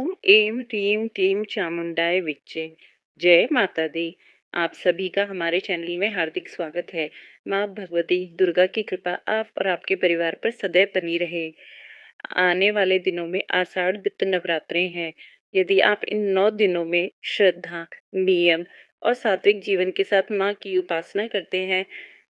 ओम M team team चामुंडाय विच्चे। जय माता दी। आप सभी का हमारे चैनल में हार्दिक स्वागत है। माँ भगवती दुर्गा की कृपा आप और आपके परिवार पर सदैव बनी रहे। आने वाले दिनों में आषाढ़ गुप्त नवरात्रे हैं। यदि आप इन 9 दिनों में श्रद्धा, नियम और सात्विक जीवन के साथ माँ की उपासना करते हैं,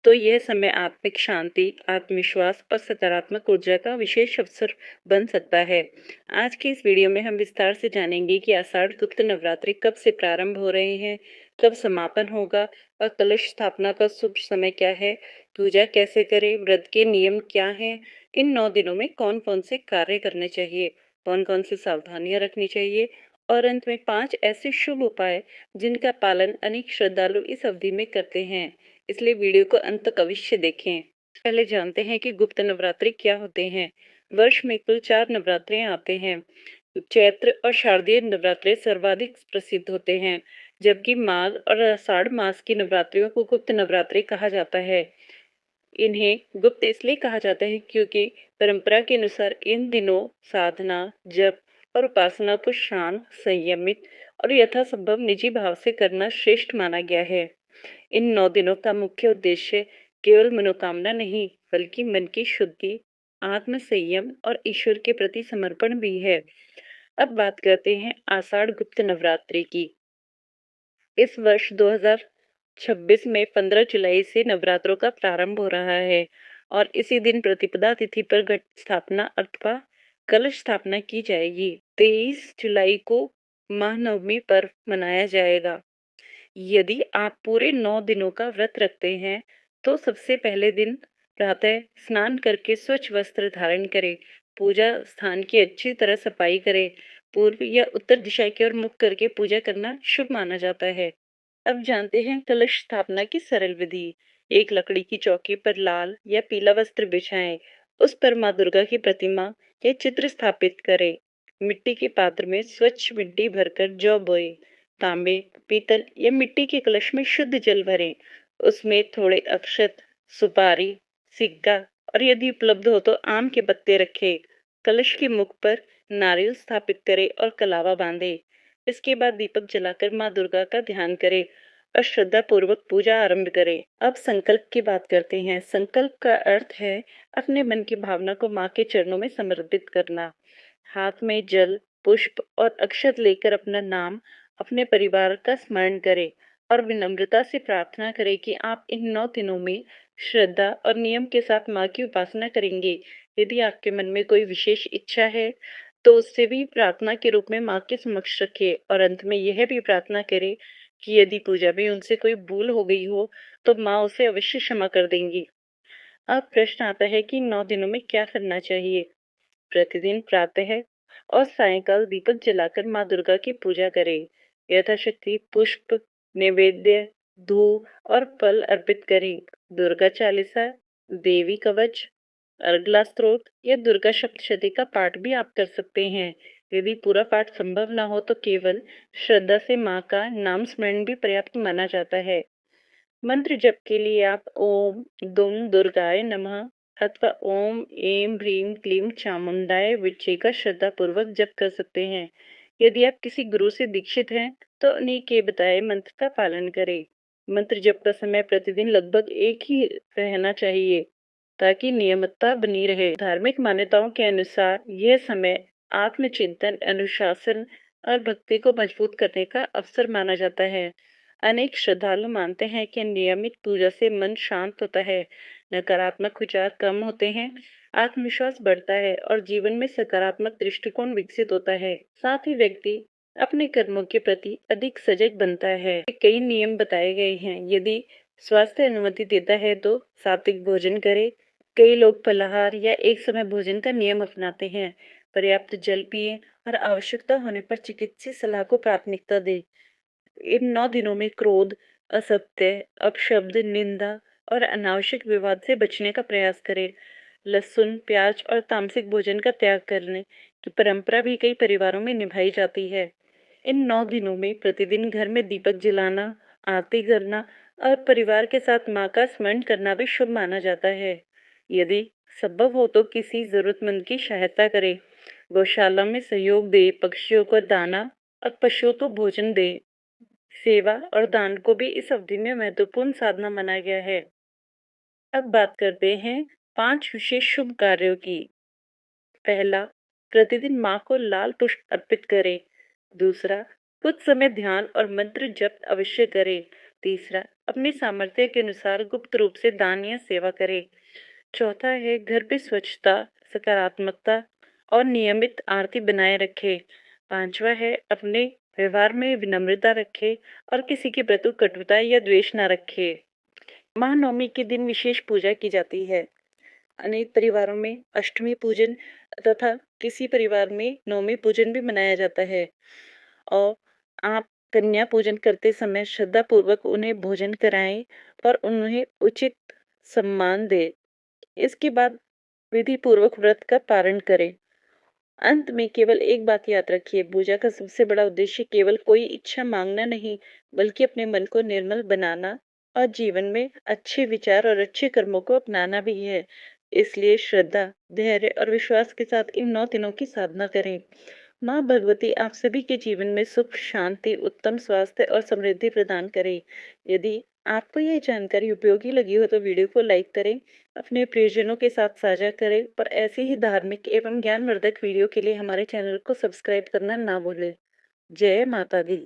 तो यह समय आत्मिक शांति, आत्मविश्वास और सकारात्मक ऊर्जा का विशेष अवसर बन सकता है। आज की इस वीडियो में हम विस्तार से जानेंगे कि आषाढ़ गुप्त नवरात्रि कब से प्रारंभ हो रहे हैं, कब समापन होगा और कलश स्थापना का शुभ समय क्या है, पूजा कैसे करें, व्रत के नियम क्या हैं, इन 9 दिनों में कौन-कौन से कार्य करने चाहिए, कौन-कौन सी सावधानियां रखनी चाहिए और अंत में 5 ऐसे शुभ उपाय जिनका पालन अनेक श्रद्धालु इस अवधि में करते हैं। इसलिए वीडियो को अंत तक अवश्य देखें। पहले जानते हैं कि गुप्त नवरात्रि क्या होते हैं। वर्ष में कुल 4 नवरात्रे आते हैं। चैत्र और शारदीय नवरात्रे सर्वाधिक प्रसिद्ध होते हैं, जबकि माघ और आषाढ़ मास की नवरात्रियों को गुप्त नवरात्रि कहा जाता है। इन्हें गुप्त इसलिए कहा जाता है क्योंकि परंपरा के अनुसार इन दिनों साधना, जप और उपासना को शांत, संयमित और यथासंभव निजी भाव से करना श्रेष्ठ माना गया है। इन 9 दिनों का मुख्य उद्देश्य केवल मनोकामना नहीं, बल्कि मन की शुद्धि, आत्म संयम और ईश्वर के प्रति समर्पण भी है। अब बात करते हैं आषाढ़ गुप्त नवरात्रि की। इस वर्ष 2026 में 15 जुलाई से नवरात्रों का प्रारंभ हो रहा है और इसी दिन प्रतिपदा तिथि पर घट स्थापना अथवा कलश स्थापना की जाएगी। 23 जुलाई को महानवमी पर्व मनाया जाएगा। यदि आप पूरे 9 दिनों का व्रत रखते हैं, तो सबसे पहले दिन प्रातः स्नान करके स्वच्छ वस्त्र धारण करें, पूजा स्थान की अच्छी तरह सफाई करें, पूर्व या उत्तर दिशा की ओर मुख करके पूजा करना शुभ माना जाता है। अब जानते हैं कलश स्थापना की सरल विधि। एक लकड़ी की चौकी पर लाल या पीला वस्त्र बिछाएं, उस पर माँ दुर्गा की प्रतिमा या चित्र स्थापित करें। मिट्टी के पात्र में स्वच्छ मिट्टी भरकर जौ बोए, तांबे, पीतल या मिट्टी के कलश में शुद्ध जल भरें। उसमें थोड़े अक्षत, सुपारी, सिक्का और यदि उपलब्ध हो तो आम के पत्ते रखें। कलश के मुख पर नारियल स्थापित करें और कलावा बांधें। इसके बाद दीपक जलाकर माँ दुर्गा का ध्यान करें और श्रद्धा पूर्वक पूजा आरंभ करें। अब संकल्प की बात करते हैं। संकल्प का अर्थ है अपने मन की भावना को माँ के चरणों में समर्पित करना। हाथ में जल, पुष्प और अक्षत लेकर अपना नाम, अपने परिवार का स्मरण करें और विनम्रता से प्रार्थना करें कि आप इन 9 दिनों में श्रद्धा और नियम के साथ माँ की उपासना करेंगे। यदि आपके मन में कोई विशेष इच्छा है, तो उससे भी प्रार्थना के रूप में माँ के समक्ष रखिए और अंत में यह भी प्रार्थना करें कि यदि पूजा में उनसे कोई भूल हो गई हो, तो माँ उसे अवश्य क्षमा कर देंगी। अब प्रश्न आता है कि 9 दिनों में क्या करना चाहिए। प्रतिदिन प्रातः और सायंकाल दीपक जलाकर माँ दुर्गा की पूजा करें। यथाशक्ति पुष्प, नैवेद्य, धूप और फल अर्पित करें। दुर्गा चालीसा, देवी कवच, अर्गला स्तोत्र या दुर्गा सप्तशती का पाठ भी आप कर सकते हैं। यदि पूरा पाठ संभव ना हो तो केवल श्रद्धा से माँ का नाम स्मरण भी पर्याप्त माना जाता है। मंत्र जप के लिए आप ओम दुम दुर्गाय नमः अथवा ओम एम ह्रीम क्लीम चामुंडाय विच्चे का श्रद्धा पूर्वक जप कर सकते हैं। यदि आप किसी गुरु से दीक्षित हैं, तो उन्हीं के बताए मंत्र का पालन करें। मंत्र जप का समय प्रतिदिन लगभग एक ही रहना चाहिए ताकि नियमितता बनी रहे। धार्मिक मान्यताओं के अनुसार यह समय आत्मचिंतन, अनुशासन और भक्ति को मजबूत करने का अवसर माना जाता है। अनेक श्रद्धालु मानते हैं कि नियमित पूजा से मन शांत होता है, नकारात्मक विचार कम होते हैं, आत्मविश्वास बढ़ता है और जीवन में सकारात्मक दृष्टिकोण विकसित होता है। साथ ही व्यक्ति अपने कर्मों के प्रति अधिक सजग बनता है। कई नियम बताए गए हैं। यदि स्वास्थ्य अनुमति देता है तो सात्विक भोजन करें। कई लोग फलाहार या एक समय भोजन का नियम अपनाते हैं। पर्याप्त जल पिए और आवश्यकता होने पर चिकित्सीय सलाह को प्राथमिकता दें। इन 9 दिनों में क्रोध, असत्य, अपशब्द, निंदा और अनावश्यक विवाद से बचने का प्रयास करें। लहसुन, प्याज और तामसिक भोजन का त्याग करने की परंपरा भी कई परिवारों में निभाई जाती है। इन 9 दिनों में प्रतिदिन घर में दीपक जलाना, आरती करना और परिवार के साथ माँ का स्मरण करना भी शुभ माना जाता है। यदि संभव हो तो किसी जरूरतमंद की सहायता करें। गौशाला में सहयोग दे, पक्षियों को दाना और पशुओं को भोजन दे। सेवा और दान को भी इस अवधि में महत्वपूर्ण साधना माना गया है। अब बात करते हैं 5 विशेष शुभ कार्यों की। पहला, प्रतिदिन माँ को लाल पुष्प अर्पित करें। दूसरा, कुछ समय ध्यान और मंत्र जप अवश्य करें। तीसरा, अपनी सामर्थ्य के अनुसार गुप्त रूप से दान या सेवा करें। चौथा है, घर पे स्वच्छता, सकारात्मकता और नियमित आरती बनाए रखें। पांचवा है, अपने व्यवहार में विनम्रता रखें और किसी के प्रति कटुता या द्वेष न रखें। महानवमी के दिन विशेष पूजा की जाती है। अनेक परिवारों में अष्टमी पूजन तथा किसी परिवार में नवमी पूजन भी मनाया जाता है। और आप कन्या पूजन करते समय श्रद्धा पूर्वक उन्हें भोजन कराएं और उन्हें उचित सम्मान दें। इसके बाद विधि पूर्वक व्रत का पारण करें। अंत में केवल एक बात याद रखिए, पूजा का सबसे बड़ा उद्देश्य केवल कोई इच्छा मांगना नहीं, बल्कि अपने मन को निर्मल बनाना और जीवन में अच्छे विचार और अच्छे कर्मों को अपनाना भी है। इसलिए श्रद्धा, धैर्य और विश्वास के साथ इन 9 दिनों की साधना करें। माँ भगवती आप सभी के जीवन में सुख, शांति, उत्तम स्वास्थ्य और समृद्धि प्रदान करें। यदि आपको यह जानकारी उपयोगी लगी हो तो वीडियो को लाइक करें, अपने प्रियजनों के साथ साझा करें और ऐसे ही धार्मिक एवं ज्ञानवर्धक वीडियो के लिए हमारे चैनल को सब्सक्राइब करना ना भूलें। जय माता दी।